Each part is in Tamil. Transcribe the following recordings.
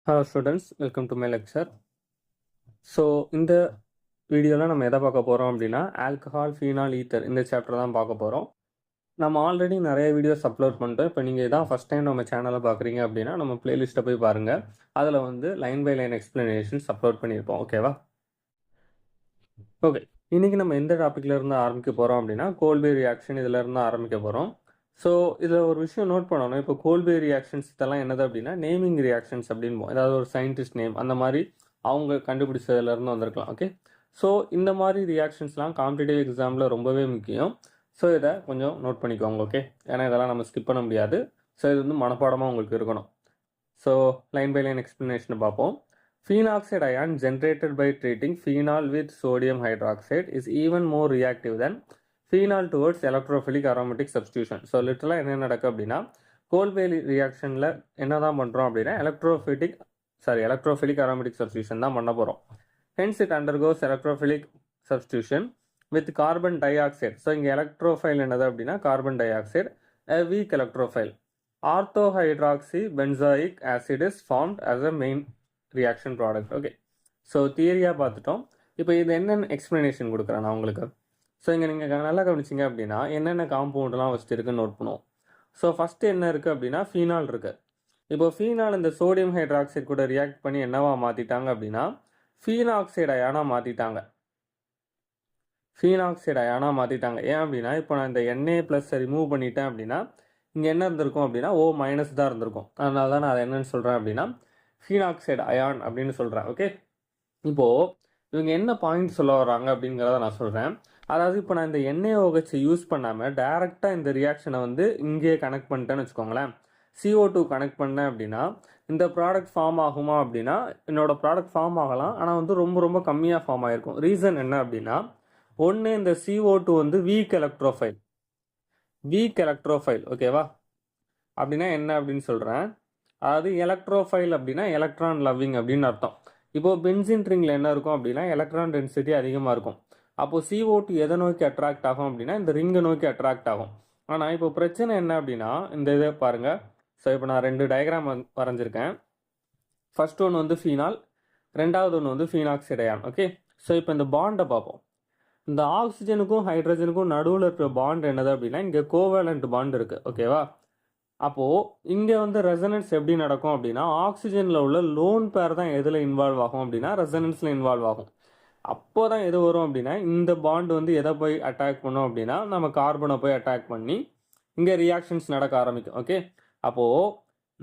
Hello students, welcome to my lecture. So இந்த வீடியோவில் நம்ம எதை பார்க்க போகிறோம் அப்படின்னா ஆல்கஹால் ஃபீனால் ஈத்தர் இந்த சாப்டர் தான் பார்க்க போகிறோம். நம்ம ஆல்ரெடி நிறைய வீடியோஸ் அப்லோட் பண்ணிட்டோம். இப்போ நீங்கள் இதான் ஃபஸ்ட் டைம் நம்ம சேனலை பார்க்குறீங்க அப்படின்னா நம்ம பிளேலிஸ்ட்டை போய் பாருங்கள். அதில் வந்து line by line explanations upload பண்ணியிருப்போம். ஓகேவா? ஓகே, இன்றைக்கி நம்ம எந்த டாப்பிக்கில் இருந்து ஆரம்பிக்க போகிறோம் அப்படின்னா கோல்பே ரியாக்ஷன் இதில் இருந்து ஆரம்பிக்க போகிறோம். ஸோ இதில் ஒரு விஷயம் நோட் பண்ணணும். இப்போ கோல்பே ரியாக்ஷன்ஸ் இதெல்லாம் என்னது அப்படின்னா நேமிங் ரியாக்ஷன்ஸ் அப்படின்போம். ஏதாவது ஒரு சயின்டிஸ்ட் நேம் அந்த மாதிரி அவங்க கண்டுபிடிச்சதுலேருந்து வந்திருக்கலாம். ஓகே, ஸோ இந்த மாதிரி ரியாக்ஷன்ஸ்லாம் காம்படிட்டிவ் எக்ஸாமில் ரொம்பவே முக்கியம். ஸோ இதை கொஞ்சம் நோட் பண்ணிக்கோங்க. ஓகே, ஏன்னா இதெல்லாம் நம்ம ஸ்கிப் பண்ண முடியாது. ஸோ இது வந்து மனப்பாடமாக உங்களுக்கு இருக்கணும். ஸோ லைன் பை லைன் எக்ஸ்ப்ளனேஷனை பார்ப்போம். Phenoxide ion generated by treating phenol with sodium hydroxide is even more reactive than phenol towards electrophilic aromatic substitution. So லிட்டரலாக என்ன நடக்கும் அப்படின்னா கோல்பே ரியாக்ஷனில் என்ன தான் பண்ணுறோம் அப்படின்னா electrophilic aromatic substitution தான் பண்ண போகிறோம். Hence it undergoes electrophilic substitution with carbon dioxide. So இங்கே எலக்ட்ரோஃபைல் என்னது அப்படின்னா carbon di oxide, a weak electrophile. Orthohydroxy benzoic acid is formed as a main reaction product. Okay, so தியரியாக பார்த்துட்டோம். இப்போ இது என்னென்ன எக்ஸ்ப்ளனேஷன் கொடுக்குறேன் நான் உங்களுக்கு. ஸோ இங்கே நீங்கள் நல்லா கவனிச்சிங்க அப்படின்னா என்னென்ன காம்பவுண்டெலாம் ஃபஸ்ட்டு இருக்குன்னு நோட் பண்ணுவோம். ஸோ ஃபஸ்ட்டு என்ன இருக்குது அப்படின்னா ஃபீனால் இருக்குது. இப்போ ஃபீனால் இந்த சோடியம் ஹைட்ராக்சைடு கூட ரியாக்ட் பண்ணி என்னவா மாற்றிட்டாங்க அப்படின்னா ஃபீனாக்சைடு அயானாக மாற்றிட்டாங்க. ஏன் அப்படின்னா இப்போ நான் இந்த Na+ ரிமூவ் பண்ணிட்டேன் அப்படின்னா இங்கே என்ன இருந்திருக்கும் அப்படின்னா O- தான் இருந்திருக்கும். அதனால தான் நான் அதை என்னன்னு சொல்கிறேன் அப்படின்னா ஃபீனாக்சைடு அயான் அப்படின்னு சொல்கிறேன். ஓகே, இப்போது இவங்க என்ன பாயிண்ட் சொல்ல வர்றாங்க அப்படிங்கிறத நான் சொல்கிறேன். அதாவது இப்போ நான் இந்த NaOH யூஸ் பண்ணாமல் டைரெக்டாக இந்த ரியாக்ஷனை வந்து இங்கேயே கனெக்ட் பண்ணிட்டேன்னு வச்சுக்கோங்களேன். CO2 கனெக்ட் பண்ணேன் அப்படின்னா இந்த ப்ராடக்ட் ஃபார்ம் ஆகுமா அப்படின்னா என்னோட ப்ராடக்ட் ஃபார்ம் ஆகலாம், ஆனால் வந்து ரொம்ப ரொம்ப கம்மியாக ஃபார்ம் ஆகிருக்கும். ரீசன் என்ன அப்படின்னா ஒன்று இந்த CO2 வந்து வீக் எலக்ட்ரோஃபைல். ஓகேவா? அப்படின்னா என்ன அப்படின்னு சொல்கிறேன். அதாவது எலக்ட்ரோஃபைல் அப்படின்னா எலக்ட்ரான் லவ்விங் அப்படின்னு அர்த்தம். இப்போது பென்சின் ரிங்கில் என்ன இருக்கும் அப்படின்னா எலக்ட்ரான் டென்சிட்டி அதிகமாக இருக்கும். அப்போது CO2 எதை நோக்கி அட்ராக்ட் ஆகும் அப்படின்னா இந்த ரிங்கை நோக்கி அட்ராக்ட் ஆகும். ஆனால் இப்போ பிரச்சனை என்ன அப்படின்னா இந்த இதை பாருங்கள். ஸோ இப்போ நான் 2 டயக்ராம் வரைஞ்சிருக்கேன். ஃபர்ஸ்ட் ஒன்று வந்து ஃபீனால், ரெண்டாவது ஒன்று வந்து ஃபீனாக்சைடு அயான். ஓகே, ஸோ இப்போ இந்த பாண்டை பார்ப்போம். இந்த ஆக்சிஜனுக்கும் ஹைட்ரஜனுக்கும் நடுவில் இருக்கிற பாண்ட் என்னது அப்படின்னா இங்கே கோவேலண்ட் பாண்ட் இருக்குது. ஓகேவா? அப்போது இங்கே வந்து ரெசனன்ஸ் எப்படி நடக்கும் அப்படின்னா ஆக்சிஜனில் உள்ள லோன் பேர் தான் எதில் இன்வால்வ் ஆகும் அப்படின்னா ரெசனன்ஸில் இன்வால்வ் ஆகும். அப்போ தான் எது வரும் அப்படின்னா இந்த பாண்ட் வந்து எதை போய் அட்டாக் பண்ணும் அப்படின்னா நம்ம கார்பனை போய் அட்டாக் பண்ணி இங்கே ரியாக்ஷன்ஸ் நடக்க ஆரம்பிக்கும். ஓகே, அப்போது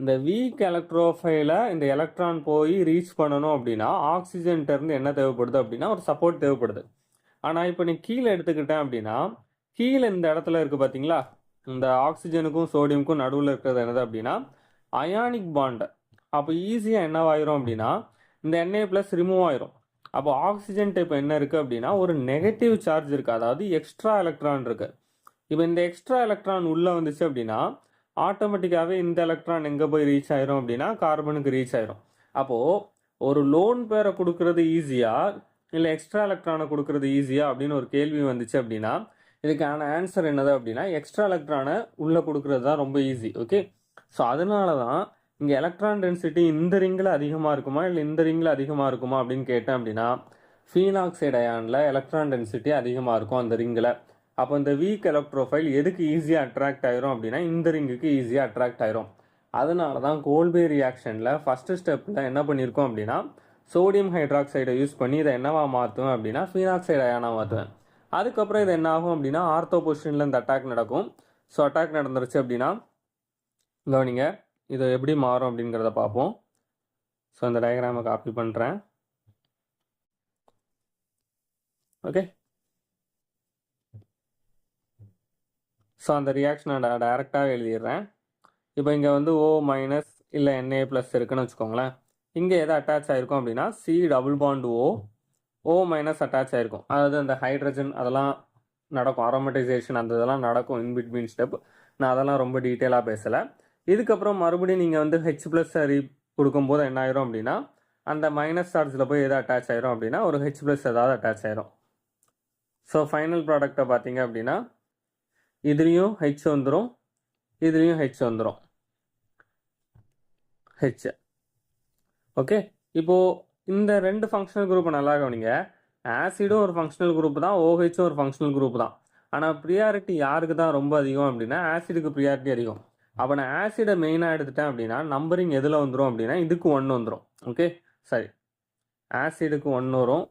இந்த வீக் எலக்ட்ரோஃபைல இந்த எலக்ட்ரான் போய் ரீச் பண்ணணும் அப்படின்னா ஆக்சிஜன்கிட்டருந்து என்ன தேவைப்படுது அப்படின்னா ஒரு சப்போர்ட் தேவைப்படுது. ஆனால் இப்போ நீ கீழே எடுத்துக்கிட்டேன் அப்படின்னா கீழே இந்த இடத்துல இருக்குது பார்த்தீங்களா, இந்த ஆக்சிஜனுக்கும் சோடியமுக்கும் நடுவில் இருக்கிறது என்னது அப்படின்னா அயானிக் பாண்டு. அப்போ ஈஸியாக என்னவாயிரும் அப்படின்னா இந்த Na+ ரிமூவ் ஆயிரும். அப்போ ஆக்சிஜன் டைப் என்ன இருக்குது அப்படின்னா ஒரு நெகட்டிவ் சார்ஜ் இருக்குது, அதாவது எக்ஸ்ட்ரா எலக்ட்ரான் இருக்குது. இப்போ இந்த எக்ஸ்ட்ரா எலக்ட்ரான் உள்ளே வந்துச்சு அப்படின்னா ஆட்டோமேட்டிக்காகவே இந்த எலக்ட்ரான் எங்கே போய் ரீச் ஆயிரும் அப்படின்னா கார்பனுக்கு ரீச் ஆயிரும். அப்போது ஒரு லோன் பேரை கொடுக்கறது ஈஸியா இல்லை எக்ஸ்ட்ரா எலக்ட்ரானை கொடுக்கறது ஈஸியா அப்படின்னு ஒரு கேள்வி வந்துச்சு அப்படின்னா இதுக்கான ஆன்சர் என்னது அப்படின்னா எக்ஸ்ட்ரா எலக்ட்ரானை உள்ளே கொடுக்கறது தான் ரொம்ப ஈஸி. ஓகே, ஸோ அதனால தான் இங்கே எலக்ட்ரான் டென்சிட்டி இந்த ரிங்கில் அதிகமாக இருக்குமா இல்லை இந்த ரிங்கில் அதிகமாக இருக்குமா அப்படின்னு கேட்டேன் அப்படின்னா ஃபீனாக்சைடு அயானில் எலக்ட்ரான் டென்சிட்டி அதிகமாக இருக்கும் அந்த ரிங்கில். அப்போ இந்த வீக் எலக்ட்ரோஃபைல் எதுக்கு ஈஸியாக அட்ராக்ட் ஆயிரும் அப்படின்னா இந்த ரிங்குக்கு ஈஸியாக அட்ராக்ட் ஆயிரும். அதனால தான் கோல்பே ரியாக்ஷனில் ஃபஸ்ட்டு ஸ்டெப்பில் என்ன பண்ணியிருக்கோம் அப்படின்னா சோடியம் ஹைட்ராக்சைடை யூஸ் பண்ணி இதை என்னவா மாற்றுவேன் அப்படின்னா ஃபீனாக்சைடு அயானாக மாற்றுவேன். அதுக்கப்புறம் இது என்ன ஆகும் அப்படின்னா ஆர்த்தோ பொசிஷனில் இந்த அட்டாக் நடக்கும். ஸோ அட்டாக் நடந்துருச்சு அப்படின்னா கவனிங்க இது எப்படி மாறும் அப்படிங்கிறத பார்ப்போம். ஸோ இந்த டயக்ராமை காப்பி பண்ணுறேன். ஓகே, ஸோ அந்த ரியாக்ஷனை டைரெக்டாக எழுதிடுறேன். இப்போ இங்கே வந்து O- இல்லை Na+ இருக்குன்னு வச்சுக்கோங்களேன். இங்கே எதை அட்டாச் ஆகிருக்கும் அப்படின்னா C+O அட்டாச் ஆகிருக்கும். அதாவது அந்த ஹைட்ரஜன் அதெல்லாம் நடக்கும், அரோமடைசேஷன் அந்த இதெல்லாம் நடக்கும் இன்பிட்வீன் ஸ்டெப். நான் அதெல்லாம் ரொம்ப டீட்டெயிலாக பேசலை. இதுக்கப்புறம் மறுபடியும் நீங்கள் வந்து H+ சரி கொடுக்கும்போது என்ன ஆயிரும் அப்படின்னா அந்த மைனஸ் சார்ஜில் போய் எதை அட்டாச் ஆயிரும் அப்படின்னா ஒரு H+ ஏதாவது அட்டாச் ஆயிரும். ஸோ ஃபைனல் ப்ராடக்டை பார்த்தீங்க அப்படின்னா இதுலேயும் H வந்துடும், இதுலேயும் H வந்துடும். H okay. இப்போ இந்த 2 ஃபங்ஷனல் குரூப்பை நல்லா கவனிங்க. ஆசிடும் ஒரு ஃபங்ஷனல் குரூப் தான், ஓஹெச்சும் ஒரு ஃபங்ஷனல் குரூப் தான். ஆனால் ப்ரியாரிட்டி யாருக்கு தான் ரொம்ப அதிகம் அப்படின்னா ஆசிடுக்கு ப்ரியாரிட்டி அதிகம். அப்போ நான் ஆசிடை மெயினாக எடுத்துட்டேன் அப்படின்னா நம்பரிங் எதில் வந்துடும் அப்படின்னா இதுக்கு 1 வந்துடும். ஓகே, சரி. ஆசிடுக்கு 1 வரும்,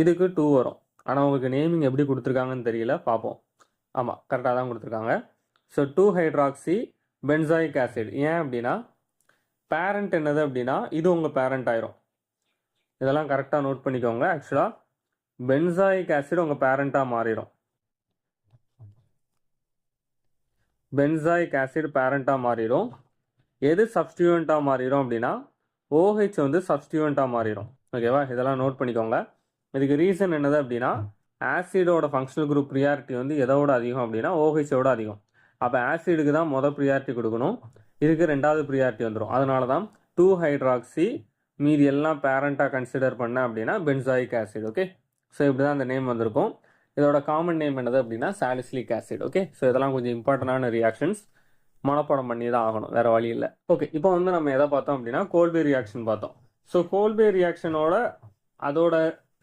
இதுக்கு 2 வரும். ஆனால் உங்களுக்கு நேமிங் எப்படி கொடுத்துருக்காங்கன்னு தெரியல, பார்ப்போம். ஆமாம், கரெக்டாக தான் கொடுத்துருக்காங்க. ஸோ 2-ஹைட்ராக்சி பென்சாயிக் ஆசிட். ஏன் அப்படின்னா பேரண்ட் என்னது அப்படின்னா இது உங்கள் பேரண்ட் ஆயிரும். இதெல்லாம் கரெக்டாக நோட் பண்ணிக்கோங்க. ஆக்சுவலாக பென்சாயிக் ஆசிட் உங்கள் பேரண்ட்டாக மாறிடும். பென்சாயிக் ஆசிட் பேரண்ட்டாக மாறிடும். எது சப்ஸ்டியூவண்ட்டாக மாறிடும் அப்படின்னா OH வந்து சப்ஸ்டியூவண்ட்டாக மாறிடும். ஓகேவா, இதெல்லாம் நோட் பண்ணிக்கோங்க. இதுக்கு ரீசன் என்னது அப்படின்னா ஆசிடோட ஃபங்க்ஷனல் குரூப் ப்ரியாரிட்டி வந்து எதோட அதிகம் அப்படின்னா OHஓட அதிகம். அப்போ ஆசிடுக்கு தான் மொதல் ப்ரியாரிட்டி கொடுக்கணும், இதுக்கு 2வது ப்ரியாரிட்டி வந்துடும். அதனால தான் 2-ஹைட்ராக்சி மீதி எல்லாம் பேரண்ட்டாக கன்சிடர் பண்ண அப்படின்னா பென்சாயிக் ஆசிட். ஓகே, ஸோ இப்படி தான் அந்த நேம் வந்திருக்கும். இதோட காமன் நேம் என்னது அப்படின்னா சாலிசிலிக் ஆசிட். ஓகே, ஸோ இதெல்லாம் கொஞ்சம் இம்பார்ட்டண்டான ரியாக்ஷன்ஸ், மனப்பாடம் பண்ணி தான் ஆகணும், வேற வழி இல்லை. ஓகே, இப்போ வந்து நம்ம எதை பார்த்தோம் அப்படின்னா கோல்பே ரியாக்ஷன் பார்த்தோம். ஸோ கோல்பே ரியாக்ஷனோட அதோட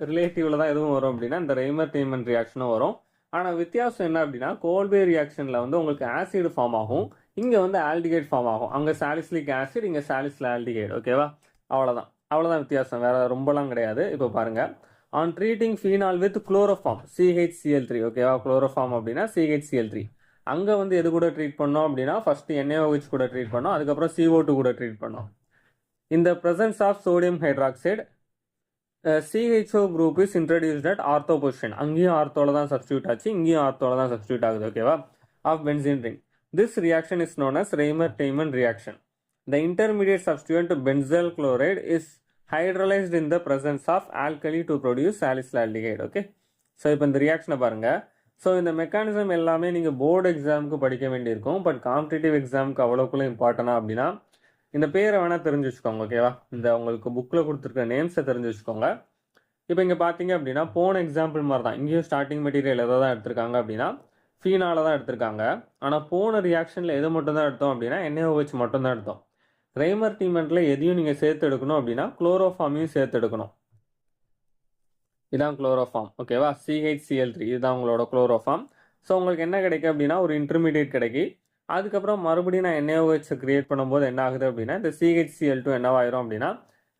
ரிலேட்டிவ்ல தான் எதுவும் வரும் அப்படின்னா இந்த ரெய்மர் டெய்மன் ரியாக்ஷனும் வரும். ஆனால் வித்தியாசம் என்ன அப்படின்னா கோல்பே ரியாக்ஷனில் வந்து உங்களுக்கு ஆசிட் ஃபார்ம் ஆகும், இங்கே வந்து ஆல்டிகைட் ஃபார்ம் ஆகும். அங்கே சாலிசிலிக் ஆசிட், இங்கே சாலிசில் ஆல்டிகைட். ஓகேவா, அவ்வளோதான் வித்தியாசம், வேற ரொம்பலாம் கிடையாது. இப்போ பாருங்க, on treating phenol with chloroform CHCl3. ஓகேவா, குளோரோஃபார்ம் அப்படின்னா CHCl3. அங்கே வந்து எது கூட ட்ரீட் பண்ணோம் அப்படின்னா ஃபர்ஸ்ட் NaOH கூட ட்ரீட் பண்ணோம், அதுக்கப்புறம் CO2 கூட ட்ரீட் பண்ணோம். இந்த presence of sodium hydroxide CHO group is introduced at ortho position. அங்கேயும் ஆர்த்தோல தான் சப்ஸ்டியூட் ஆச்சு, இங்கேயும் ஆர்த்தோல தான் சப்ஸ்டியூட் ஆகுது. ஓகேவா, of benzene ring. This reaction is known as Reimer-Tiemann reaction. The intermediate substituent benzyl chloride is hydrolyzed in the presence of alkali to produce salicylaldehyde. Okay, so இப்போ இந்த ரியாக்ஷனை பாருங்க. ஸோ இந்த மெக்கானிசம் எல்லாமே நீங்கள் போர்டு எக்ஸாமுக்கு படிக்க வேண்டியிருக்கும், பட் காம்படிட்டிவ் எக்ஸாமுக்கு அவ்வளோக்குள்ள இம்பார்ட்டனா அப்படின்னா இந்த பேரை வேணால் தெரிஞ்சு வச்சுக்கோங்க. ஓகேவா, இந்த உங்களுக்கு புக்கில் கொடுத்துருக்க நேம்ஸை தெரிஞ்சு வச்சுக்கோங்க. இப்போ இங்கே பார்த்தீங்க அப்படின்னா போன எக்ஸாம்பிள் மாதிரி தான், இங்கேயும் ஸ்டார்டிங் மெட்டீரியல் எதை தான் எடுத்திருக்காங்க அப்படின்னா ஃபீனால தான் எடுத்திருக்காங்க. ஆனால் போன ரியாக்ஷனில் எது மட்டும் தான் எடுத்தோம் அப்படின்னா NaOH மட்டும் தான் எடுத்தோம். ரெய்மர் டீமெண்ட்டில் எதையும் நீங்கள் சேர்த்து எடுக்கணும் அப்படின்னா குளோரோஃபார்மையும் சேர்த்து எடுக்கணும். இதான் குளோரோஃபார்ம். ஓகேவா, CHCl3 இதுதான் உங்களோட குளோரோஃபார்ம். ஸோ உங்களுக்கு என்ன கிடைக்கும் அப்படின்னா ஒரு இன்டர்மீடியட் கிடைக்கி, அதுக்கப்புறம் மறுபடியும் நான் NaOH கிரியேட் பண்ணும்போது என்ன ஆகுது அப்படின்னா இந்த CHCl2 என்னவாயிரும் அப்படின்னா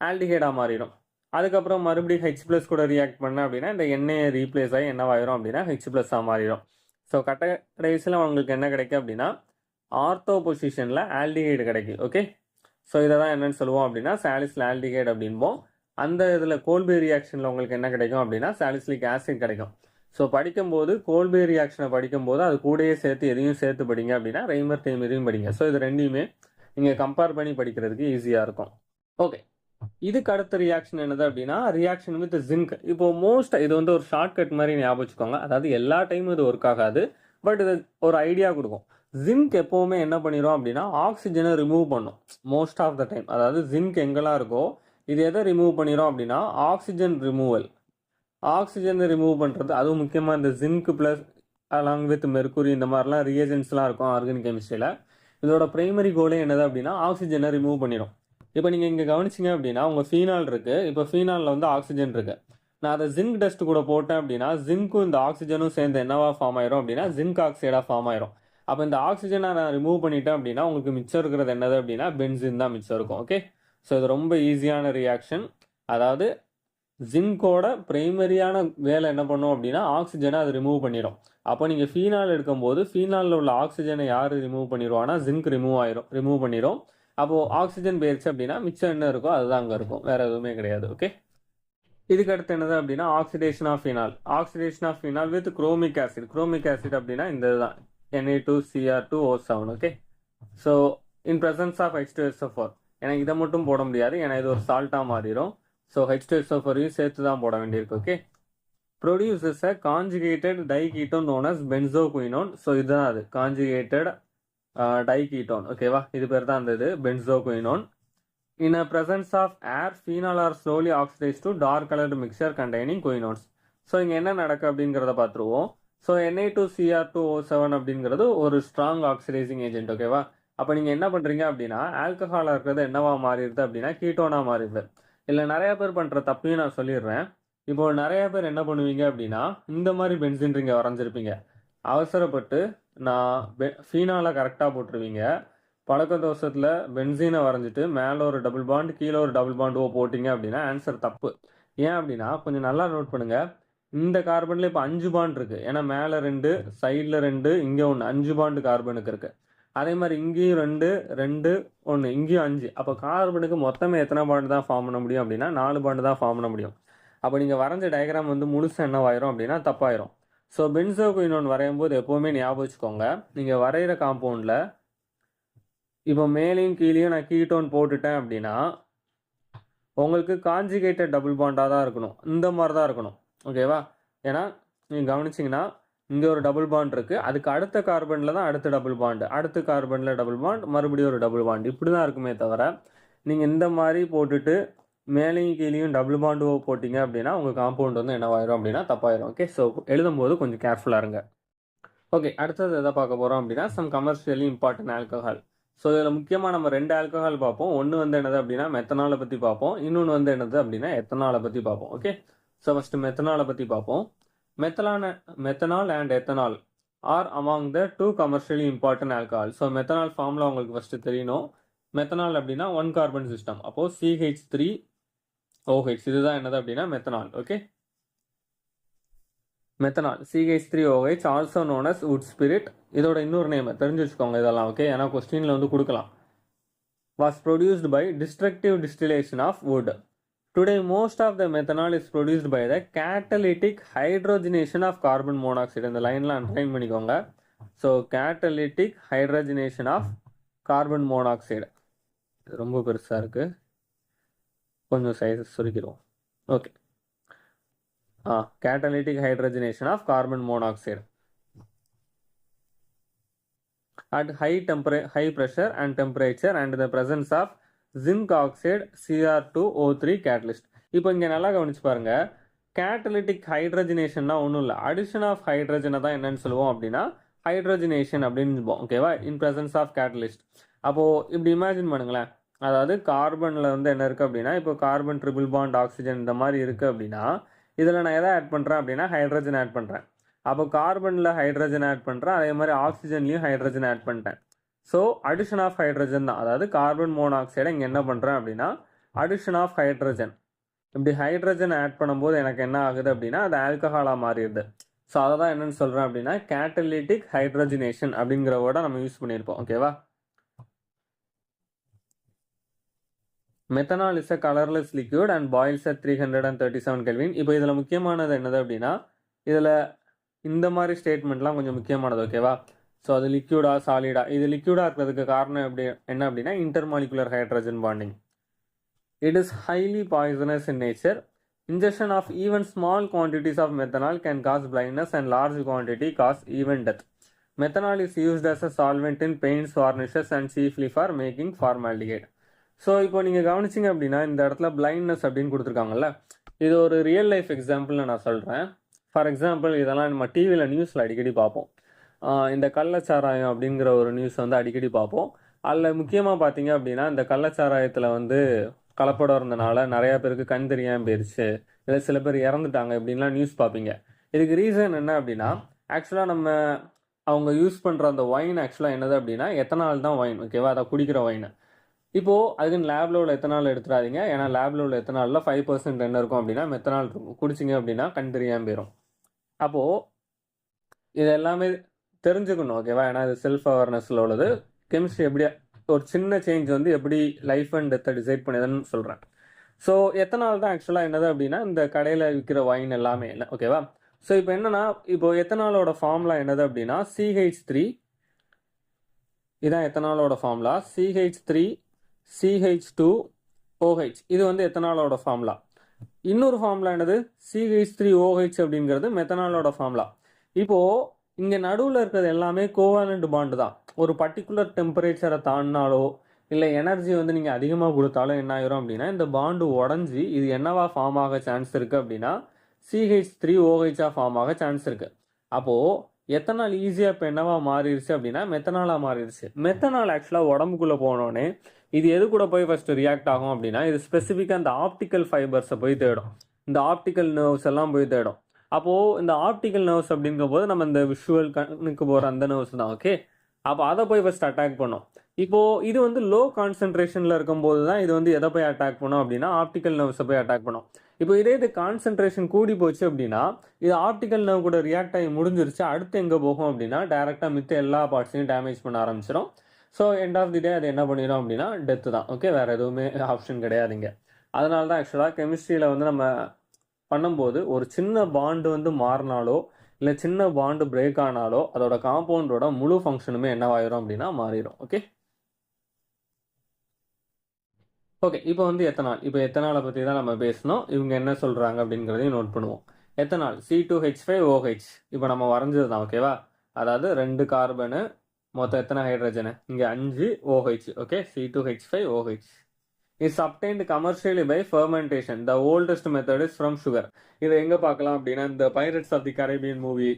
ஆல்டிஹைடாக மாறிடும். அதுக்கப்புறம் மறுபடியும் H+ கூட ரியாக்ட் பண்ண அப்படின்னா இந்த எண்ணெயை ரீப்ளேஸ் ஆகி என்னவாயிரும் அப்படின்னா H+ஆக மாறிடும். ஸோ கடைசியில் உங்களுக்கு என்ன கிடைக்கும் அப்படின்னா ஆர்த்தோ பொசிஷனில் ஆல்டிஹைடு கிடைக்கும். ஓகே, ஸோ இதை தான் என்னன்னு சொல்லுவோம் அப்படின்னா சாலிசில் ஆல்டிஹைடு அப்படின்போம். அந்த இதில் கோல்பே ரியாக்ஷனில் உங்களுக்கு என்ன கிடைக்கும் அப்படின்னா சாலிசிலிக் ஆசிட் கிடைக்கும். ஸோ படிக்கும்போது கோல்பே ரியாக்ஷனை படிக்கும்போது அது கூடயே சேர்த்து எதையும் சேர்த்து படிங்க அப்படின்னா ரெய்மர் டெய்மரையும் படிங்க. ஸோ இது ரெண்டையுமே நீங்கள் கம்பேர் பண்ணி படிக்கிறதுக்கு ஈஸியாக இருக்கும். ஓகே, இதுக்கு அடுத்த ரியாக்ஷன் என்னது அப்படின்னா ரியாக்ஷன் வித் ஜிங்க். இப்போ இது வந்து ஒரு ஷார்ட்கட் மாதிரி ஞாபகம் வச்சுக்கோங்க. அதாவது எல்லா டைமும் இது ஒர்க் ஆகாது, பட் இது ஒரு ஐடியா கொடுக்கும். ஜிங்க் எப்போவுமே என்ன பண்ணிடும் அப்படின்னா ஆக்சிஜனை ரிமூவ் பண்ணும் மோஸ்ட் ஆஃப் த டைம். அதாவது ஜிங்க் எங்கெல்லாம் இருக்கோ இது எதை ரிமூவ் பண்ணிடும் அப்படின்னா ஆக்சிஜன் ரிமூவல். ஆக்சிஜனை ரிமூவ் பண்ணுறது அதுவும் முக்கியமாக இந்த zinc plus along with mercury இந்த மாதிரிலாம் ரியேஜென்ட்ஸ்லாம் இருக்கும் ஆர்கானிக் கெமிஸ்ட்ரியில். இதோட பிரைமரி கோலே என்னது அப்படின்னா ஆக்சிஜனை ரிமூவ் பண்ணிடும். இப்போ நீங்கள் இங்கே கவனிச்சிங்க அப்படின்னா உங்கள் ஃபீனால் இருக்குது, இப்போ ஃபீனாலில் வந்து ஆக்சிஜன் இருக்குது. நான் அதை ஜிங்க் டஸ்ட் கூட போட்டேன் அப்படின்னா ஜிங்க்கும் இந்த ஆக்சிஜனும் சேர்ந்து என்னவா ஃபார்ம் ஆயிரும் அப்படின்னா ஜிங்க் ஆக்சைடாக ஃபார்ம் ஆயிரும். அப்போ இந்த ஆக்சிஜனை நான் ரிமூவ் பண்ணிட்டேன் அப்படின்னா உங்களுக்கு மிச்சம் இருக்கிறது என்னது அப்படின்னா பென்சின் தான் மிச்சம் இருக்கும். ஓகே, ஸோ இது ரொம்ப ஈஸியான ரியாக்ஷன். அதாவது ஜிங்கோட பிரைமரியான வேலை என்ன பண்ணும் அப்படின்னா ஆக்சிஜனை அது ரிமூவ் பண்ணிடும். அப்போ நீங்கள் ஃபீனால் எடுக்கும்போது ஃபீனாலில் உள்ள ஆக்சிஜனை யார் ரிமூவ் பண்ணிடுவான்னா ஜிங்க் ரிமூவ் பண்ணிடும். அப்போது ஆக்சிஜன் போயிடுச்சு அப்படின்னா மிச்சம் என்ன இருக்கோ அதுதான் அங்கே இருக்கும், வேற எதுவுமே கிடையாது. ஓகே, இதுக்கு அடுத்து என்னது அப்படின்னா oxidation of phenol with chromic acid அப்படின்னா இந்த இதுதான் Na2Cr2O7. Okay, so in presence of H2SO4. எனக்கு இதை மட்டும் போட முடியாது, ஏன்னா இது ஒரு சால்ட்டாக மாறிடும். ஸோ H2SO4ஐயும் சேர்த்து தான் போட வேண்டியிருக்கு. Okay, produces a conjugated diketone known as benzoquinone. So இதுதான் அது கான்ஜுகேட்டட் டைகீட்டோன். ஓகேவா, இது பேர் தான் அந்த இது பென்சோகுயினோன். In a presence of air, phenol are slowly oxidized to dark colored mixture containing quinones. So இங்கே என்ன நடக்கு அப்படிங்கிறத பார்த்துருவோம். ஸோ Na2Cr2O7 அப்படிங்கிறது ஒரு ஸ்ட்ராங் ஆக்சிடைசிங் ஏஜென்ட். ஓகேவா, அப்போ நீங்கள் என்ன பண்ணுறீங்க அப்படின்னா ஆல்கஹாலாக இருக்கிறது என்னவா மாறிடுது அப்படின்னா கீட்டோனாக மாறிடுது. இல்லை நிறைய பேர் பண்ணுற தப்பையும் நான் சொல்லிடுறேன். இப்போ நிறைய பேர் என்ன பண்ணுவீங்க அப்படின்னா இந்த மாதிரி பென்சின் ரிங்கை வரைஞ்சிருப்பீங்க. அவசரப்பட்டு நான் ஃபீனாலை கரெக்டாக போட்டுருவீங்க. பழக்க தோஷத்தில் பென்சீனை வரைஞ்சிட்டு மேலே ஒரு டபுள் பாண்ட் கீழே ஒரு டபுள் பாண்ட் ஓ போட்டிங்க அப்படின்னா ஆன்சர் தப்பு. ஏன் அப்படின்னா கொஞ்சம் நல்லா நோட் பண்ணுங்கள். இந்த கார்பனில் இப்போ 5 பாண்ட் இருக்குது. ஏன்னா மேலே 2 சைடில் 2 இங்கே 1 5 பாண்டு கார்பனுக்கு இருக்குது. அதே மாதிரி இங்கேயும் 2 2 1 இங்கேயும் 5. அப்போ கார்பனுக்கு மொத்தமே எத்தனை பாண்டு தான் ஃபார்ம் பண்ண முடியும் அப்படின்னா 4 பாண்டு தான் ஃபார்ம் பண்ண முடியும். அப்போ நீங்கள் வரைஞ்ச டயக்ராம் வந்து முழுசாக என்னவாயிரும் அப்படின்னா தப்பாயிரும். ஸோ பென்சோகுயினோன் வரையும் போது எப்போவுமே ஞாபகம் வச்சுக்கோங்க, நீங்கள் வரைகிற காம்பவுண்டில் இப்போ மேலேயும் கீழேயும் நான் கீட்டோன் போட்டுட்டேன் அப்படின்னா உங்களுக்கு காஞ்சிகேட்டட் டபுள் பாண்டாக தான் இருக்கணும். இந்த மாதிரி தான் இருக்கணும். ஓகேவா? ஏன்னா நீங்கள் கவனிச்சிங்கன்னா இங்கே ஒரு டபுள் பாண்ட் இருக்குது, அதுக்கு அடுத்த கார்பனில் தான் அடுத்த டபுள் பாண்டு, அடுத்த கார்பனில் டபுள் பாண்ட், மறுபடியும் ஒரு டபுள் பாண்ட், இப்படி தான் இருக்குமே தவிர நீங்கள் இந்த மாதிரி போட்டுட்டு மேலேயும் கீழேயும் டபுள் பாண்டு போட்டிங்க அப்படின்னா உங்கள் காம்பவுண்ட் வந்து என்னவாயிரும் அப்படின்னா தப்பாயிரும். ஓகே, ஸோ எழுதும்போது கொஞ்சம் கேர்ஃபுல்லாக இருங்க. ஓகே, அடுத்தது எதை பார்க்க போகிறோம் அப்படின்னா some commercially important alcohol. So இதில் முக்கியமாக நம்ம 2 ஆல்கஹால் பார்ப்போம். ஒன்று வந்து என்னது அப்படின்னா மெத்தனாலை பற்றி பார்ப்போம், இன்னொன்று வந்து என்னது அப்படின்னா எத்தனாலை பற்றி பார்ப்போம். ஓகே, ஸோ ஃபஸ்ட்டு மெத்தனாலை பற்றி பார்ப்போம். Methanol and ethanol are among the 2 commercially important alcohol. So methanol ஃபார்மில் உங்களுக்கு ஃபஸ்ட்டு தெரியணும். மெத்தனால் அப்படின்னா 1 கார்பன் சிஸ்டம். அப்போது CH3OH இதுதான் என்னது அப்படின்னா methanol. Okay, methanol CH3OH also known as wood spirit. இதோட இன்னொரு நேம் தெரிஞ்சு வச்சுக்கோங்க இதெல்லாம். ஓகே, ஏன்னா கொஸ்டினில் வந்து கொடுக்கலாம். Was produced by destructive distillation of wood. Today most of the methanol is produced by the catalytic hydrogenation of carbon monoxide. இந்த லைன்ல அண்டர்லைன் பண்ணிக்கோங்க. So catalytic hydrogenation of carbon monoxide ரொம்ப பெருசாக இருக்கு, கொஞ்சம் சைஸ் சுருக்கிடுவோம். Okay, catalytic hydrogenation of carbon monoxide at high pressure and temperature and the presence of zinc oxide Cr2O3 catalyst. இப்போ இங்கே நல்லா கவனிச்சு பாருங்க, கேட்டலிட்டிக் ஹைட்ரஜனேஷன்னா ஒன்றும் இல்லை, அடிஷன் ஆஃப் ஹைட்ரஜனை தான் என்னன்னு சொல்லுவோம் அப்படின்னா ஹைட்ரஜனேஷன் அப்படின்னு சொல்லுவோம். ஓகேவா? In presence of catalyst. அப்போது இப்படி இமேஜின் பண்ணுங்களேன், அதாவது கார்பனில் வந்து என்ன இருக்குது அப்படின்னா இப்போ கார்பன் ட்ரிபிள் பாண்ட் ஆக்சிஜன் இந்த மாதிரி இருக்குது அப்படின்னா இதில் நான் எதை ஆட் பண்ணுறேன் அப்படின்னா ஹைட்ரஜன் ஆட் பண்ணுறேன். அப்போ கார்பனில் ஹைட்ரஜன் ஆட் பண்ணுறேன், அதே மாதிரி ஆக்சிஜன்லேயும் ஹைட்ரஜன் ஆட் பண்ணிட்டேன். ஸோ அடிஷன் ஆஃப் ஹைட்ரஜன் தான், அதாவது கார்பன் மோனாக்சைடை இங்கே என்ன பண்ணுறேன் அப்படின்னா அடிஷன் ஆஃப் ஹைட்ரஜன். இப்படி ஹைட்ரஜன் ஆட் பண்ணும்போது எனக்கு என்ன ஆகுது அப்படின்னா அது ஆல்கஹாலாக மாறிடுது. ஸோ அதை தான் என்னென்னு சொல்கிறேன் அப்படின்னா கேட்டலிட்டிக் ஹைட்ரஜனேஷன் அப்படிங்கிற வேர்டை நம்ம யூஸ் பண்ணியிருப்போம். ஓகேவா? Methanol is a colourless liquid and boils at 337 kelvin. இப்போ இதில் முக்கியமானது என்னது அப்படின்னா இதில் இந்த மாதிரி ஸ்டேட்மெண்ட்லாம் கொஞ்சம் முக்கியமானது. ஓகேவா? ஸோ அது லிக்யூடா சாலிடா, இது லிக்யூடாக இருக்கிறதுக்கு காரணம் என்ன அப்படின்னா intermolecular hydrogen bonding. It is highly poisonous in nature. Injection of even small quantities of methanol can cause blindness and large quantity cause even death. Methanol is used as a solvent in paints, varnishes and chiefly for making formaldehyde. So இப்போ நீங்கள் கவனிச்சிங்க அப்படின்னா இந்த இடத்துல பிளைண்ட்னஸ் அப்படின்னு கொடுத்துருக்காங்கல்ல, இது ஒரு ரியல் லைஃப் எக்ஸாம்பிள்னு நான் சொல்கிறேன். ஃபார் எக்ஸாம்பிள் இதெல்லாம் நம்ம டிவியில் நியூஸில் அடிக்கடி பார்ப்போம். இந்த கள்ளச்சாராயம் அப்படிங்கிற ஒரு நியூஸ் வந்து அடிக்கடி பார்ப்போம். அதில் முக்கியமாக பார்த்தீங்க அப்படின்னா இந்த கள்ளச்சாராயத்தில் வந்து கலப்படம் இருந்தனால நிறையா பேருக்கு கண் தெரியாமல் போயிடுச்சு, இல்லை சில பேர் இறந்துட்டாங்க இப்படின்லாம் நியூஸ் பார்ப்பீங்க. இதுக்கு ரீசன் என்ன அப்படின்னா ஆக்சுவலாக அவங்க யூஸ் பண்ணுற அந்த ஒயின் ஆக்சுவலாக என்னது அப்படின்னா எத்தனால் தான் ஒயின். ஓகேவா? அதை குடிக்கிற ஒயின். இப்போது அதுக்குன்னு லேபில் உள்ள எத்தனால் எடுத்துடாதீங்க, ஏன்னா லேபில் உள்ள எத்தனாலில் 5% என்ன இருக்கும் அப்படின்னா மெத்தனால் இருக்கும். குடிச்சிங்க அப்படின்னா கண் தெரியாமல் போயிடும். அப்போது இது எல்லாமே தெரிஞ்சுக்கணும். ஓகேவா? ஏன்னா இது செல்ஃப் அவேர்னஸில் உள்ளது. கெமிஸ்ட்ரி எப்படி ஒரு சின்ன சேஞ்ச் வந்து எப்படி லைஃப் அண்ட் டெத்தை டிசைட் பண்ணுதுன்னு சொல்கிறேன். ஸோ எத்தனால் தான் ஆக்சுவலாக என்னது அப்படின்னா இந்த கடையில் விற்கிற வைன் எல்லாமே இல்லை. ஓகேவா? ஸோ இப்போ என்னன்னா இப்போ எத்தனாலோட ஃபார்முலா என்னது அப்படின்னா CH3, இதான் எத்தனாலோட ஃபார்முலா CH3CH2OH. இது வந்து எத்தனாலோட ஃபார்முலா. இன்னொரு ஃபார்முலா என்னது CH3OH அப்படிங்கிறது மெத்தனாலோட ஃபார்முலா. இப்போது இங்கே நடுவில் இருக்கிறது எல்லாமே கோவாலண்ட் பாண்டு தான். ஒரு பர்டிகுலர் டெம்பரேச்சரை தாண்டினாலோ இல்லை எனர்ஜி வந்து நீங்கள் அதிகமாக கொடுத்தாலும் என்ன ஆயிரும் அப்படின்னா இந்த பாண்டு உடஞ்சி இது என்னவா ஃபார்ம் ஆக சான்ஸ் இருக்குது அப்படின்னா CH3OH ஃபார்ம் ஆக சான்ஸ் இருக்குது. அப்போது எத்தனால் ஈஸியாக இப்போ என்னவா மாறிடுச்சு அப்படின்னா மெத்தனாலாக மாறிடுச்சு. மெத்தனால் ஆக்சுவலாக உடம்புக்குள்ளே போனோடனே இது எது கூட போய் ஃபஸ்ட்டு ரியாக்ட் ஆகும் அப்படின்னா, இது ஸ்பெசிஃபிக்காக இந்த ஆப்டிக்கல் ஃபைபர்ஸை போய் தேடும். இந்த ஆப்டிக்கல் நர்வ்ஸ் எல்லாம் போய் தேடும். அப்போது இந்த ஆப்டிக்கல் நர்வ்ஸ் அப்படிங்கும் போது நம்ம இந்த விஷுவல் கண்ணுக்கு போகிற அந்த நர்வ்ஸ் தான். ஓகே, அப்போ அதை போய் ஃபஸ்ட் அட்டாக் பண்ணும். இப்போது இது வந்து லோ கான்சென்ட்ரேஷனில் இருக்கும்போது தான் இது வந்து எதை போய் அட்டாக் பண்ணும் அப்படின்னா ஆப்டிக்கல் நர்வ்ஸை போய் அட்டாக் பண்ணும். இப்போ இதே இது கான்சென்ட்ரேஷன் கூடி போச்சு அப்படின்னா இது ஆப்டிக்கல் நர்வ் கூட ரியாக்ட் ஆகி முடிஞ்சிருச்சு. அடுத்து எங்கே போகும் அப்படின்னா டேரெக்டாக மித்த எல்லா பார்ட்ஸையும் டேமேஜ் பண்ண ஆரம்பிச்சிடும். ஸோ எண்ட் ஆஃப் தி டே அது என்ன பண்ணிடும் அப்படின்னா டெத்து தான். ஓகே, வேறு எதுவுமே ஆப்ஷன் கிடையாதுங்க. அதனால தான் ஆக்சுவலாக கெமிஸ்ட்ரியில் வந்து நம்ம பண்ணும்போது ஒரு சின்ன பாண்டு வந்து மாறினாலோ இல்லை சின்ன பாண்டு பிரேக் ஆனாலோ அதோட காம்பவுண்டோட முழு ஃபங்க்ஷனுமே என்னவாயிரும் அப்படின்னா மாறிடும். ஓகே ஓகே இப்போ வந்து எத்தனால், இப்போ எத்தனாலை பற்றி தான் நம்ம பேசணும். இவங்க என்ன சொல்கிறாங்க அப்படிங்கிறதையும் நோட் பண்ணுவோம். எத்தனால் C2H5OH இப்போ நம்ம வரைஞ்சது தான். ஓகேவா, அதாவது 2 கார்பனு மொத்தம் எத்தனை ஹைட்ரஜனு இங்கே 5 OH. Okay, C2H5OH is obtained commercially by fermentation. The oldest method is from sugar. இதை எங்கே பார்க்கலாம் அப்படின்னா இந்த pirates of the Caribbean movie,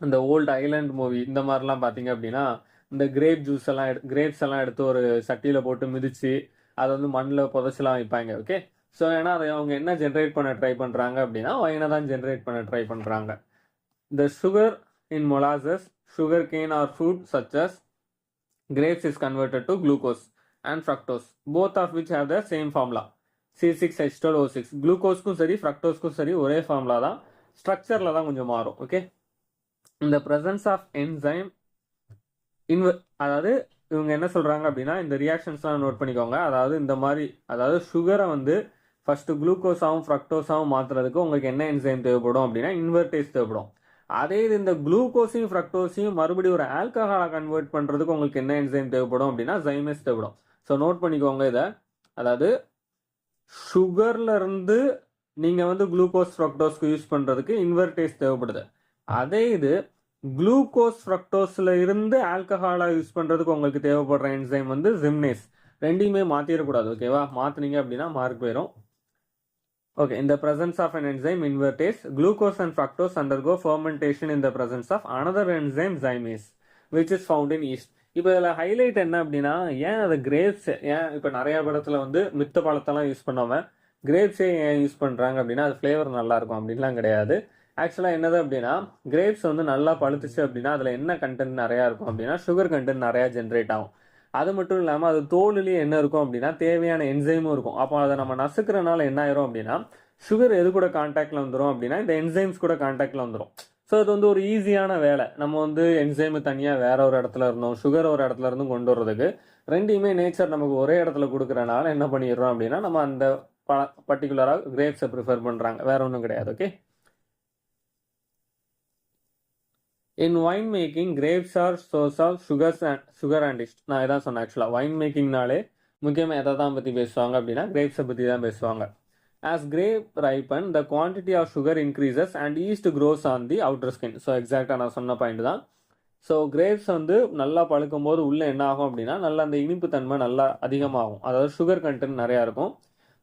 இந்த ஓல்டு ஐலாண்ட் மூவி, இந்த மாதிரிலாம் பார்த்தீங்க அப்படின்னா இந்த கிரேப் ஜூஸ் எல்லாம் கிரேப்ஸ் எல்லாம் எடுத்து ஒரு சட்டியில் போட்டு மிதித்து அதை வந்து மண்ணில் புதைச்சலாம் வைப்பாங்க. ஓகே, ஸோ ஏன்னா அதை அவங்க என்ன ஜென்ரேட் பண்ண ட்ரை பண்ணுறாங்க அப்படின்னா வைனை தான் ஜென்ரேட் பண்ண ட்ரை பண்ணுறாங்க. The sugar in molasses, sugar cane or fruit such as grapes is converted to glucose and fructose, both of which have the same formula C6H12O6. குளுக்கோஸ்க்கும் சரி ஃப்ரக்டோஸ்க்கும் சரி ஒரே ஃபார்முலா தான், ஸ்ட்ரக்சரில் தான் கொஞ்சம் மாறும். ஓகே, இந்த ப்ரெசன்ஸ் ஆஃப் என்சைம் அதாவது இவங்க என்ன சொல்கிறாங்க அப்படின்னா இந்த ரியாக்ஷன்ஸ்லாம் நோட் பண்ணிக்கோங்க. அதாவது இந்த மாதிரி, அதாவது சுகரை வந்து ஃபஸ்ட்டு குளுக்கோஸாகவும் ஃப்ரக்டோஸாகவும் மாற்றுறதுக்கு உங்களுக்கு என்ன என்சைம் தேவைப்படும் அப்படின்னா இன்வெர்டேஸ் தேவைப்படும். அதே இது இந்த குளுக்கோஸையும் ஃப்ரக்டோஸையும் மறுபடியும் ஒரு ஆல்கஹாலை கன்வெர்ட் பண்ணுறதுக்கு உங்களுக்கு என்ன என்சைம் தேவைப்படும் அப்படின்னா ஸைமேஸ் தேவைப்படும். ஸோ நோட் பண்ணிக்கோங்க இதை. அதாவது சுகர்லேருந்து நீங்கள் வந்து குளுக்கோஸ் ஃப்ரக்டோஸ்க்கு யூஸ் பண்ணுறதுக்கு இன்வெர்டேஸ் தேவைப்படுது. அதே இது குளுக்கோஸ் ஃப்ரக்டோஸில் இருந்து ஆல்கஹாலை யூஸ் பண்ணுறதுக்கு உங்களுக்கு தேவைப்படுற என்சைம் வந்து ஜிம்னேஸ். ரெண்டையுமே மாற்றிடக்கூடாது. ஓகேவா, மாற்றினீங்க அப்படின்னா மார்க் போயிடும். Okay, in the presence of an enzyme invertase, glucose and fructose undergo fermentation in the presence of another enzyme zymase, which is found in yeast. இப்போ இதில் ஹைலைட் என்ன அப்படின்னா, ஏன் அது கிரேப்ஸ், ஏன் இப்போ நிறைய படத்தில் வந்து மித்த பழத்தெல்லாம் யூஸ் பண்ணாமல் கிரேப்ஸே ஏன் யூஸ் பண்ணுறாங்க அப்படின்னா அது ஃப்ளேவர் நல்லாயிருக்கும் அப்படின்லாம் கிடையாது. ஆக்சுவலாக என்னது அப்படின்னா கிரேப்ஸ் வந்து நல்லா பழுத்துச்சு அப்படின்னா அதில் என்ன கண்டென்ட் நிறையா இருக்கும் அப்படின்னா சுகர் கண்டென்ட் நிறையா ஜென்ரேட் ஆகும். அது மட்டும் இல்லாமல் அது தோலுலேயே என்ன இருக்கும் அப்படின்னா தேவையான என்சைமும் இருக்கும். அப்போ அதை நம்ம நசுக்கிறனால என்ன ஆயிரும் அப்படின்னா சுகர் எது கூட கான்டாக்டில் வந்துடும் அப்படின்னா இந்த என்சைம்ஸ் கூட கான்டாக்டில் வந்துடும். ஸோ அது வந்து ஒரு ஈஸியான வேலை. நம்ம வந்து என்சைமு தனியாக வேற ஒரு இடத்துல இருந்தோம், சுகர் ஒரு இடத்துல இருந்தும் கொண்டு வர்றதுக்கு ரெண்டையுமே நேச்சர் நமக்கு ஒரே இடத்துல கொடுக்குறனால என்ன பண்ணிடுறோம் அப்படின்னா நம்ம அந்த பர்டிகுலராக கிரேப்ஸை ப்ரிஃபர் பண்ணுறாங்க, வேற ஒன்றும் கிடையாது. Okay, in wine making grapes are source of sugar and yeast. நான் இதான் சொன்னேன். ஆக்சுவலாக வைன் மேக்கிங்னாலே முக்கியமாக எதை தான் பற்றி பேசுவாங்க அப்படின்னா கிரேப்ஸை பற்றி தான் பேசுவாங்க. as grape ripen the quantity of sugar increases and yeast grows on the outer skin. So எக்ஸாக்டாக நான் சொன்ன பாயிண்ட் தான். ஸோ கிரேப்ஸ் வந்து நல்லா பழுக்கும் போது உள்ளே என்ன ஆகும் அப்படின்னா நல்லா அந்த இனிப்பு தன்மை நல்லா அதிகமாகும், அதாவது சுகர் கண்டென்ட் நிறையா இருக்கும்.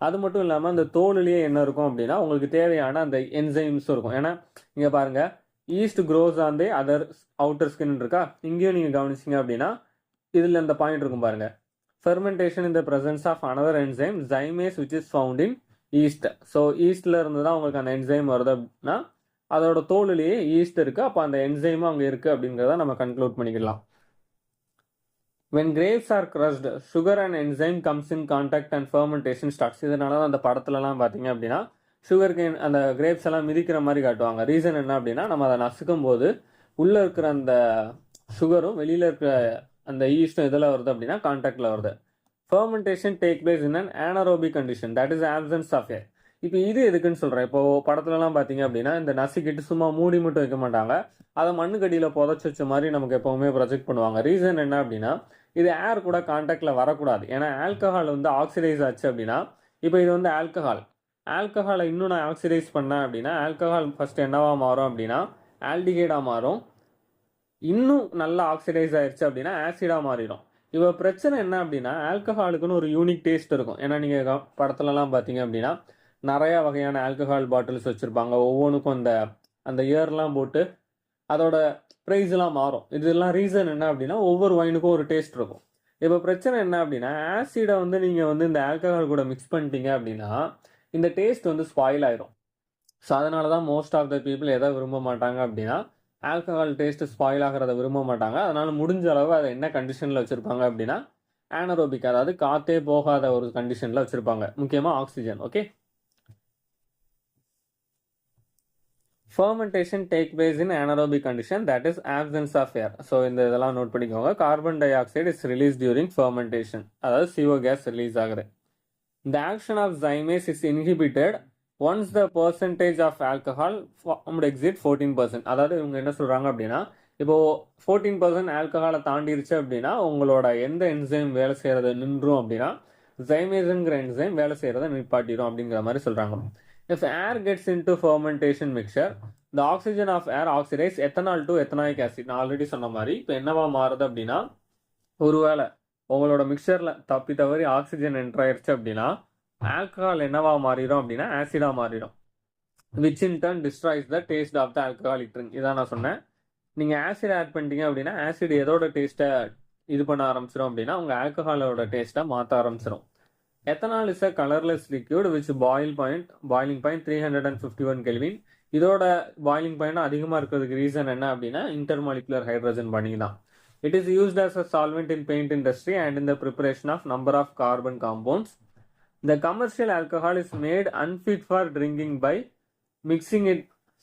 அது மட்டும் இல்லாமல் அந்த தோலுலேயே என்ன இருக்கும் அப்படின்னா உங்களுக்கு தேவையான அந்த என்சைம்ஸும் இருக்கும். ஏன்னா இங்கே பாருங்கள், yeast grows on the other outer skin இருக்கா, இங்கேயும் நீங்கள் கவனிச்சிங்க அப்படின்னா இதில் இந்த பாயிண்ட் இருக்கும் பாருங்கள், fermentation in the presence of another enzyme zymase which is found in yeast. So ஈஸ்டில் இருந்து தான் உங்களுக்கு அந்த என்சைம் வருது அப்படின்னா அதோட தோலுலேயே ஈஸ்ட் இருக்குது, அப்போ அந்த என்சைமும் அங்கே இருக்குது அப்படிங்கிறத நம்ம கன்க்ளூட் பண்ணிக்கலாம். when grapes are crushed, sugar and enzyme comes in contact and fermentation starts. இதனால தான் அந்த படத்துலலாம் பார்த்தீங்க அப்படின்னா சுகர் கேன் அந்த கிரேப்ஸ் எல்லாம் மிதிக்கிற மாதிரி காட்டுவாங்க. ரீசன் என்ன அப்படின்னா நம்ம அதை நசுக்கும் போது உள்ளே இருக்கிற அந்த சுகரும் வெளியில் இருக்கிற அந்த ஈஸ்டும் இதில் வருது அப்படின்னா கான்டாக்டில் வருது. Fermentation take place in an anaerobic condition, that is absence of air. இப்போ இது எதுக்குன்னு சொல்கிறேன். இப்போது படத்துலலாம் பார்த்தீங்க அப்படின்னா இந்த நசுக்கிட்டு சும்மா மூடி மட்டும் வைக்க மாட்டாங்க, அதை மண்ணுக்கடியில் புதைச்சி வச்ச மாதிரி நமக்கு எப்போவுமே ப்ரொஜெக்ட் பண்ணுவாங்க. ரீசன் என்ன அப்படின்னா இது ஏர் கூட கான்டாக்டில் வரக்கூடாது. ஏன்னா ஆல்கஹால் வந்து ஆக்சிடைஸ் ஆச்சு அப்படின்னா, இப்போ இது வந்து ஆல்கஹாலை இன்னும் நான் ஆக்சிடைஸ் பண்ணேன் அப்படின்னா ஆல்கஹால் ஃபஸ்ட்டு என்னவா மாறும் அப்படின்னா ஆல்டிஹைடாக மாறும். இன்னும் நல்லா ஆக்சிடைஸ் ஆயிடுச்சு அப்படின்னா ஆசிடாக மாறிடும். இப்போ பிரச்சனை என்ன அப்படின்னா ஆல்கஹாலுக்குன்னு ஒரு யூனிக் டேஸ்ட் இருக்கும். ஏன்னா நீங்கள் படத்துலலாம் பார்த்தீங்க அப்படின்னா நிறையா வகையான ஆல்கஹால் பாட்டில்ஸ் வச்சுருப்பாங்க. ஒவ்வொன்றுக்கும் அந்த இயர்லாம் போட்டு அதோட ப்ரைஸ்லாம் மாறும். இதெல்லாம் ரீசன் என்ன அப்படின்னா ஒவ்வொரு ஒயினுக்கும் ஒரு டேஸ்ட் இருக்கும். இப்போ பிரச்சனை என்ன அப்படின்னா ஆசிடை வந்து நீங்கள் வந்து இந்த ஆல்கஹால் கூட மிக்ஸ் பண்ணிட்டீங்க அப்படின்னா இந்த டேஸ்ட் வந்து ஸ்பாயில் ஆயிரும். ஸோ அதனால தான் மோஸ்ட் ஆஃப் த பீப்புள் எதை விரும்ப மாட்டாங்க அப்படின்னா ஆல்கஹால் டேஸ்ட் ஸ்பாயில் ஆகிறத விரும்ப மாட்டாங்க. அதனால முடிஞ்ச அளவு அதை என்ன கண்டிஷனில் வச்சுருப்பாங்க அப்படின்னா ஆனரோபிக், அதாவது காற்றே போகாத ஒரு கண்டிஷனில் வச்சுருப்பாங்க, முக்கியமாக oxygen. Okay, fermentation take place in anaerobic condition, that is absence of air. So இந்த இதெல்லாம் நோட் பண்ணிக்கோங்க. Carbon di oxide is release during fermentation, அதாவது CO கேஸ் ரிலீஸ் ஆகுது. The action of zymase is inhibited once the percentage of alcohol formed exceed 14%. அதாவது இவங்க என்ன சொல்கிறாங்க அப்படின்னா இப்போ 14% ஆல்கஹாலை தாண்டிருச்சு அப்படின்னா உங்களோட எந்த என்சைம் வேலை செய்கிறத நின்றும் அப்படின்னா ஜைமேஸுங்கிற என்சைம் வேலை செய்கிறத நிப்பாட்டிடும் அப்படிங்கிற மாதிரி சொல்கிறாங்க. If air gets into fermentation mixture, the oxygen of air oxidize ethanol to ethanoic acid. நான் ஆல்ரெடி சொன்ன மாதிரி இப்போ என்னவா மாறுது அப்படின்னா ஒருவேளை உங்களோட மிக்சரில் தப்பி தவறி ஆக்சிஜன் என்டர் ஆயிடுச்சு அப்படின்னா ஆல்கஹால் என்னவா மாறிடும் அப்படின்னா ஆசிடாக மாறிடும். Which in turn destroys the taste of the alcoholic drink. இதான் நான் சொன்னேன். நீங்கள் ஆசிட் ஆட் பண்ணிட்டீங்க அப்படின்னா ஆசிட் எதோட டேஸ்ட்டை இது பண்ண ஆரம்பிச்சிடும் அப்படின்னா உங்கள் ஆல்கஹாலோட டேஸ்ட்டை மாற்ற ஆரம்பிச்சிடும். Ethanol is a colourless liquid which boiling point 351 kelvin. இதோட பாயிலிங் பாயிண்ட் அதிகமாக இருக்கிறதுக்கு ரீசன் என்ன அப்படின்னா இன்டர்மாலிகுலர் ஹைட்ரஜன் பாண்டிங் தான். It is used as a solvent in paint industry and in the preparation of number of carbon compounds. The commercial alcohol is made unfit for drinking by mixing it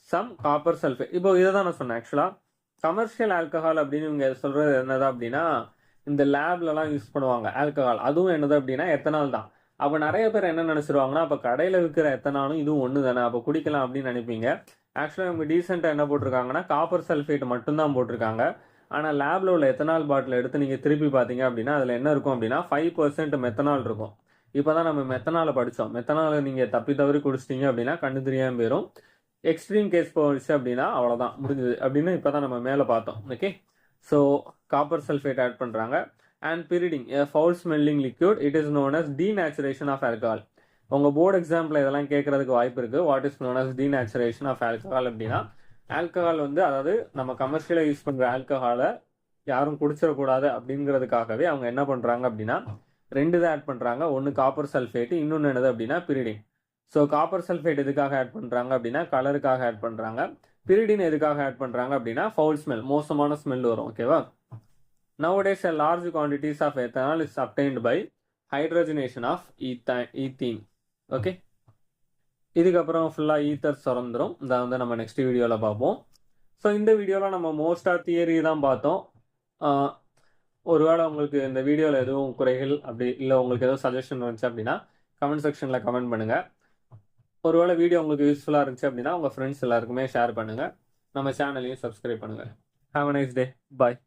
some copper sulfate. இப்போ இதை தான் நான் சொன்னேன். ஆக்சுவலாக கமர்ஷியல் ஆல்கஹால் அப்படின்னு இவங்க சொல்கிறது என்னது அப்படின்னா இந்த லேப்லலாம் யூஸ் பண்ணுவாங்க ஆல்கஹால், அதுவும் என்னது அப்படின்னா எத்தனால் தான். அப்போ நிறைய பேர் என்ன நினச்சிருவாங்கன்னா அப்போ கடையில் விற்கிற எத்தனாலும் இதுவும் ஒன்று தானே, அப்போ குடிக்கலாம் அப்படின்னு நினைப்பீங்க. ஆக்சுவலாக இவங்க டீசெண்டாக என்ன போட்டிருக்காங்கன்னா காப்பர் சல்ஃபேட் மட்டும்தான் போட்டிருக்காங்க. ஆனால் லேபில் உள்ள எத்தனால் பாட்டில் எடுத்து நீங்கள் திருப்பி பார்த்தீங்க அப்படின்னா அதில் என்ன இருக்கும் அப்படின்னா 5% மெத்தனால் இருக்கும். இப்போ தான் நம்ம மெத்தனாலை படித்தோம். மெத்தனாலை நீங்கள் தப்பி தவறி குடிச்சிட்டிங்க அப்படின்னா கண்ணு தெரியாமல் போயிடும். எக்ஸ்ட்ரீம் கேஸ் போச்சு அப்படின்னா அவ்வளோதான் முடிஞ்சது அப்படின்னு இப்போ தான் நம்ம மேலே பார்த்தோம். Okay, so copper sulphate add பண்ணுறாங்க. And pyridine foul smelling liquid, it is known as denaturation of alcohol. உங்கள் போர்டு எக்ஸாம்பிள் இதெல்லாம் கேட்கறதுக்கு வாய்ப்பு இருக்குது. What is known as denaturation of alcohol அப்படின்னா ஆல்கஹால் வந்து அதாவது நம்ம கமர்ஷியலாக யூஸ் பண்ணுற ஆல்கஹாலை யாரும் குடிச்சிடக்கூடாது அப்படிங்கிறதுக்காகவே அவங்க என்ன பண்ணுறாங்க அப்படின்னா 2 தான் ஆட் பண்ணுறாங்க. ஒன்று காப்பர் சல்ஃபேட், இன்னொன்று என்னது அப்படின்னா பிரிடின். ஸோ காப்பர் சல்ஃபேட் எதுக்காக ஆட் பண்ணுறாங்க அப்படின்னா கலருக்காக ஆட் பண்ணுறாங்க. பிரிடின் எதுக்காக ஆட் பண்ணுறாங்க அப்படின்னா ஃபவுல் ஸ்மெல், மோசமான ஸ்மெல் வரும். ஓகேவா? Nowadays a large quantities of ethanol is obtained by hydrogenation of ethene. Okay, இதுக்கப்புறம் ஃபுல்லாக ஈத்தர் சுரந்துடும். இதை வந்து நம்ம நெக்ஸ்ட் வீடியோவில் பார்ப்போம். ஸோ இந்த வீடியோவில் நம்ம மோஸ்ட்டாக தியரி தான் பார்த்தோம். ஒருவேளை உங்களுக்கு இந்த வீடியோவில் எதுவும் குறைகள் அப்படி இல்லை உங்களுக்கு எதுவும் சஜஷன் இருந்துச்சு அப்படின்னா கமெண்ட் செக்ஷனில் கமெண்ட் பண்ணுங்கள். ஒருவேளை வீடியோ உங்களுக்கு யூஸ்ஃபுல்லாக இருந்துச்சு அப்படின்னா உங்கள் ஃப்ரெண்ட்ஸ் எல்லாருக்குமே ஷேர் பண்ணுங்கள். நம்ம சேனலையும் சப்ஸ்கிரைப் பண்ணுங்கள். Have a nice day. Bye.